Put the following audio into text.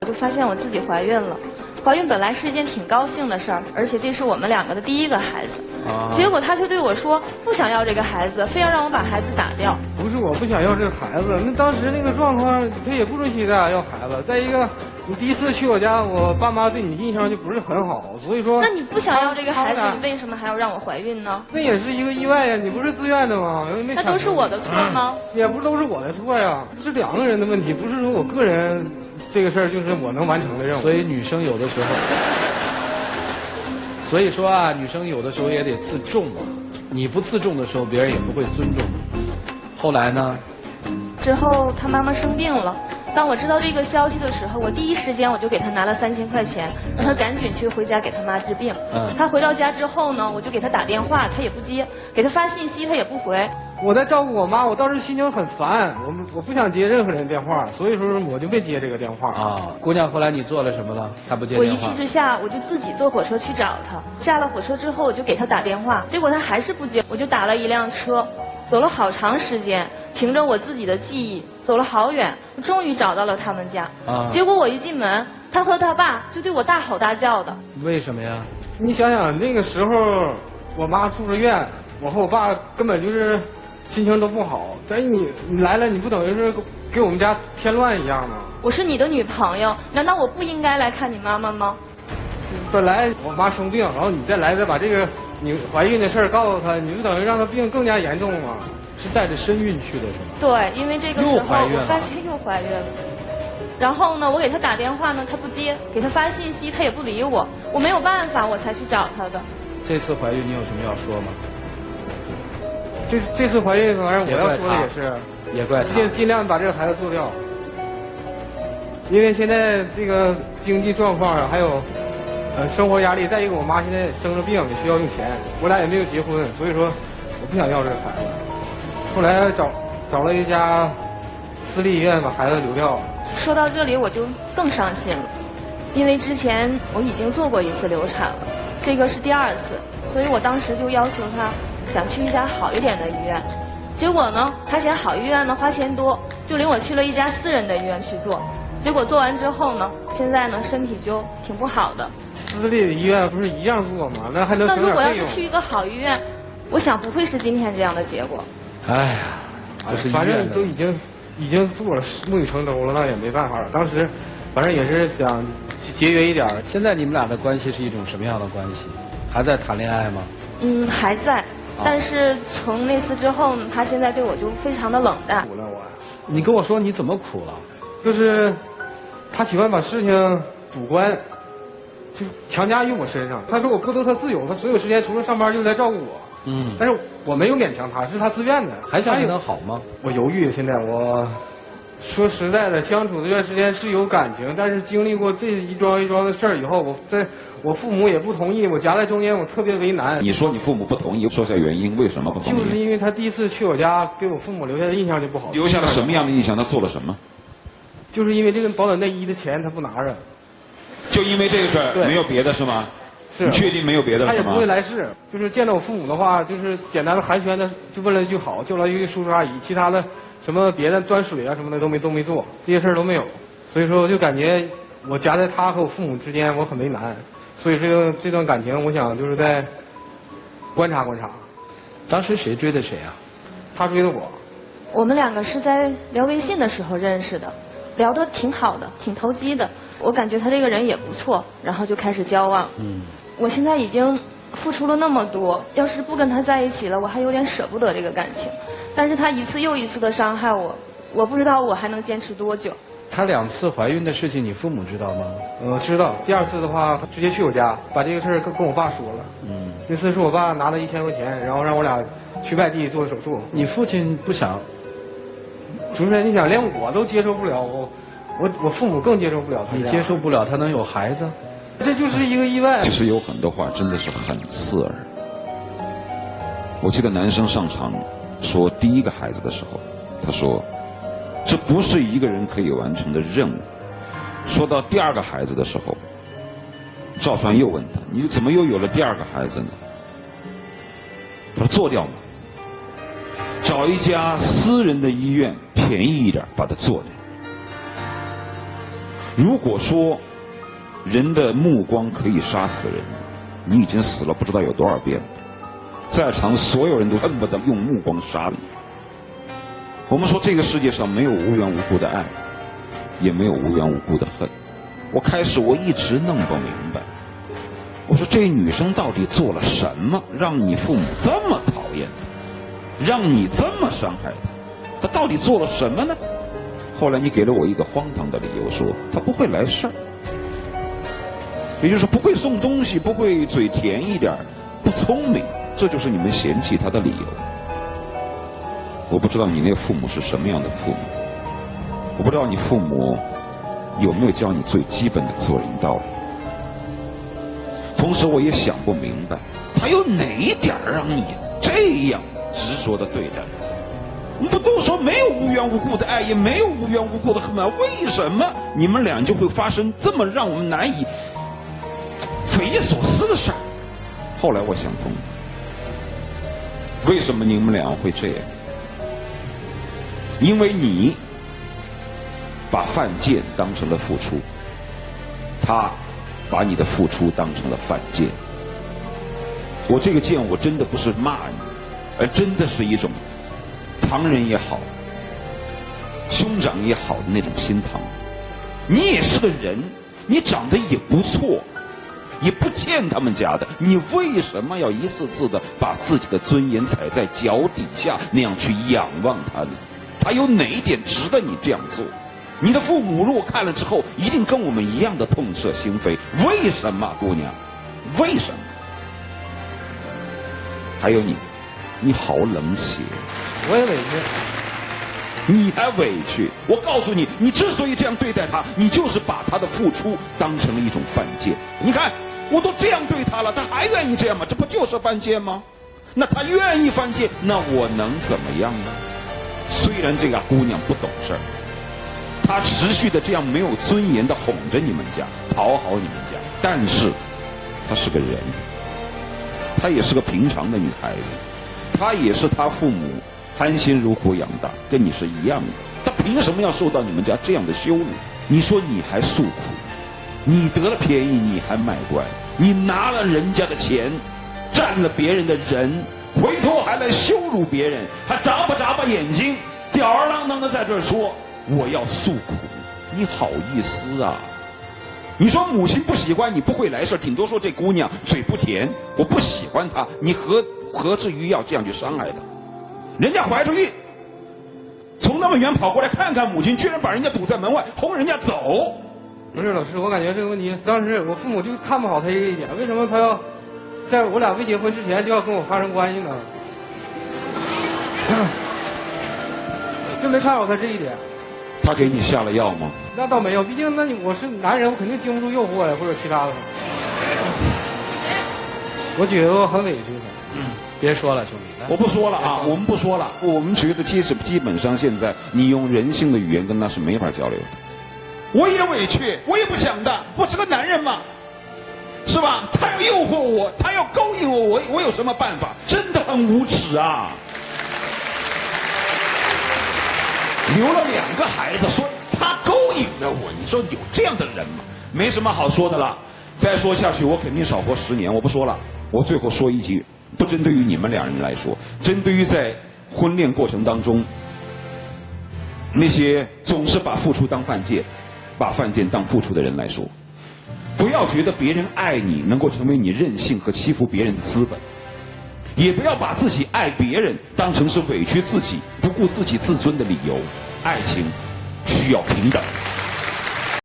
我就发现我自己怀孕了。怀孕本来是一件挺高兴的事儿，而且这是我们两个的第一个孩子。结果他却对我说不想要这个孩子，非要让我把孩子打掉。不是我不想要这个孩子，那当时那个状况他也不准许咱俩要孩子。再一个，你第一次去我家，我爸妈对你印象就不是很好，所以说。那你不想要这个孩子，你为什么还要让我怀孕呢？那也是一个意外呀，你不是自愿的吗？那都是我的错吗？也不都是我的错呀，是两个人的问题，不是说我个人这个事儿就是我能完成的任务。所以女生有的时候，所以说啊，女生有的时候也得自重啊。你不自重的时候，别人也不会尊重你。后来呢？之后他妈妈生病了。当我知道这个消息的时候，我第一时间我就给他拿了3000块钱，让他赶紧去回家给他妈治病。他回到家之后呢，我就给他打电话，他也不接；给他发信息，他也不回。我在照顾我妈，我当时心情很烦，我不想接任何人的电话，所以说我就没接这个电话。姑娘，后来你做了什么了？她不接电话。我一气之下，我就自己坐火车去找他。下了火车之后，我就给他打电话，结果他还是不接，我就打了一辆车。走了好长时间，凭着我自己的记忆，走了好远，我终于找到了他们家。结果我一进门，他和他爸就对我大吼大叫的。为什么呀？你想想那个时候，我妈住着院，我和我爸根本就是心情都不好。但是你来了，你不等于是给我们家添乱一样吗？我是你的女朋友，难道我不应该来看你妈妈吗？本来我妈生病，然后你再把这个你怀孕的事儿告诉她，你不等于让她病更加严重吗？是带着身孕去的是吗？对，因为这个时候我发现又怀孕了。然后呢，我给他打电话呢，他不接；给他发信息，他也不理我。我没有办法，我才去找他的。这次怀孕你有什么要说吗？这次怀孕，反正我要说的也是，也怪他，尽量把这个孩子做掉。因为现在这个经济状况啊，还有生活压力，再一个我妈现在生着病也需要用钱，我俩也没有结婚，所以说我不想要这个孩子。后来找了一家私立医院把孩子流掉了。说到这里我就更伤心了，因为之前我已经做过1次流产了，这个是第2次，所以我当时就要求他想去一家好一点的医院。结果呢，他嫌好医院呢花钱多，就领我去了一家私人的医院去做。结果做完之后呢，现在呢身体就挺不好的。私立的医院不是一样做吗？那还能省点费用。那如果要是去一个好医院，我想不会是今天这样的结果。哎呀，反正都已经做了，木已成舟了，那也没办法了。当时反正也是想节约一点。现在你们俩的关系是一种什么样的关系？还在谈恋爱吗？还在。但是从那次之后呢，他现在对我就非常的冷淡。苦了我。你跟我说你怎么苦了？就是他喜欢把事情主观就强加于我身上。他说我剥夺他自由，他所有时间除了上班就是来照顾我。但是我没有勉强他，是他自愿的。还想跟他好吗？我犹豫。现在我说实在的，相处这段时间是有感情，但是经历过这一桩一桩的事儿以后，我父母也不同意，我夹在中间，我特别为难。你说你父母不同意，说下原因，为什么不同意？就是因为他第一次去我家，给我父母留下的印象就不好。留下了什么样的印象？他做了什么？就是因为这个保暖内衣的钱他不拿着。就因为这个事儿，没有别的是吗？是。你确定没有别的是吗？他也不会来事，就是见到我父母的话，就是简单的寒暄的，就问了一句好，叫了一句叔叔阿姨，其他的什么别的端水啊什么的都没做，这些事儿都没有。所以说我就感觉我夹在他和我父母之间，我很为难。所以这段感情，我想就是在观察观察。当时谁追的谁啊？他追的我。我们2个是在聊微信的时候认识的，聊得挺好的，挺投机的。我感觉他这个人也不错，然后就开始交往。我现在已经付出了那么多，要是不跟他在一起了，我还有点舍不得这个感情。但是他一次又一次的伤害我，我不知道我还能坚持多久。她2次怀孕的事情，你父母知道吗？知道。第2次的话，直接去我家，把这个事儿跟我爸说了。这次是我爸拿了1000块钱，然后让我俩去外地做手术。你父亲不想？主持人，你想连我都接受不了，我父母更接受不了他。你接受不了他能有孩子？这就是一个意外。其实有很多话真的是很刺耳。我记得男生上场说第1个孩子的时候，他说这不是一个人可以完成的任务。说到第2个孩子的时候，赵传又问他，你怎么又有了第2个孩子呢？他说做掉嘛，找一家私人的医院便宜一点把它做掉。如果说人的目光可以杀死人，你已经死了不知道有多少遍了。在场所有人都恨不得用目光杀你。我们说这个世界上没有无缘无故的爱，也没有无缘无故的恨。开始我一直弄不明白，我说这女生到底做了什么，让你父母这么讨厌她，让你这么伤害她？她到底做了什么呢？后来你给了我一个荒唐的理由，说她不会来事儿，也就是不会送东西，不会嘴甜一点，不聪明，这就是你们嫌弃她的理由。我不知道你那个父母是什么样的父母，我不知道你父母有没有教你最基本的做人道理。同时我也想不明白，他有哪一点让你这样执着的对待？我们不都说没有无缘无故的爱，也没有无缘无故的恨吗？为什么你们俩就会发生这么让我们难以匪夷所思的事儿？后来我想通了，为什么你们俩会这样？因为你把犯贱当成了付出，他把你的付出当成了犯贱。我这个贱，我真的不是骂你，而真的是一种旁人也好，兄长也好的那种心疼。你也是个人，你长得也不错，也不欠他们家的，你为什么要一次次的把自己的尊严踩在脚底下，那样去仰望他呢？他有哪一点值得你这样做？你的父母如果看了之后，一定跟我们一样的痛彻心扉。为什么，姑娘？为什么？还有你，你好冷血。我也委屈。你还委屈？我告诉你，你之所以这样对待他，你就是把他的付出当成了一种犯贱。你看，我都这样对他了，他还愿意这样吗？这不就是犯贱吗？那他愿意犯贱，那我能怎么样呢？虽然这个姑娘不懂事儿，她持续的这样没有尊严的哄着你们家，讨好你们家，但是她是个人，她也是个平常的女孩子，她也是她父母含辛茹苦养大，跟你是一样的。她凭什么要受到你们家这样的羞辱？你说你还诉苦，你得了便宜你还卖乖，你拿了人家的钱，占了别人的人，回头还来羞辱别人，还眨巴眼睛，吊儿郎当的在这儿说我要诉苦，你好意思啊？你说母亲不喜欢你不会来事，顶多说这姑娘嘴不甜，我不喜欢她，你何至于要这样去伤害她？人家怀着孕，从那么远跑过来看看母亲，居然把人家堵在门外，轰人家走。不是老师，我感觉这个问题，当时我父母就看不好他这一点，为什么他要在我俩未结婚之前就要跟我发生关系呢？就没看好他这一点。他给你下了药吗？那倒没有，毕竟我是男人，我肯定经不住诱惑呀，或者其他的。我觉得我很委屈他。别说了，兄弟，我不说了啊，我们不说了。我们觉得基本上现在你用人性的语言跟他是没法交流的。我也委屈，我也不想的，我是个男人嘛，是吧？他要诱惑我，他要勾引我，我有什么办法？真的很无耻啊！留了2个孩子，说他勾引了我，你说有这样的人吗？没什么好说的了。再说下去，我肯定少活10年。我不说了，我最后说一句，不针对于你们2人来说，针对于在婚恋过程当中那些总是把付出当犯贱，把犯贱当付出的人来说，不要觉得别人爱你能够成为你任性和欺负别人的资本，也不要把自己爱别人当成是委屈自己、不顾自己自尊的理由。爱情需要平等。